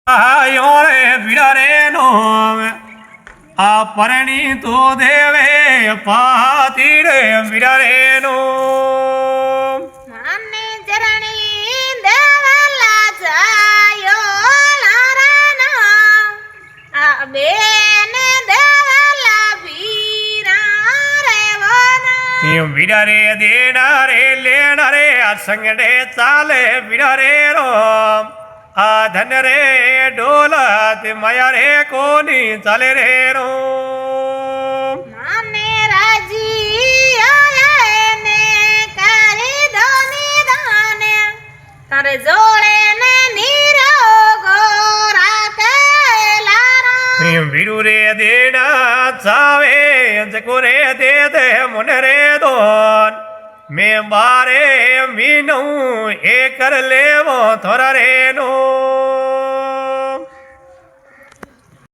આયો રે ભીડા રે નો આ પરણી તો દેવે પાતી રે ભીડા રે નો માને ચરણી દેવલા જાયો લારાના આ બેન દેવલા ભીરા રે વના એ ભીડા રે દેના રે લેના રે આ સંગડે ચાલે ભીડા રે રો આ ધન રે ડોલત માયા રે કોની ચાલે રે રો માને રાજી આયને કરી ધોની દાને તારે જોડે ને નીરો ગોરાતે લારા એ ભીડુ રે દેના ચાવે જકો રે દે દે મુન રે દોન મેં બારે મીનું એ કર લેવો થોરા રે નો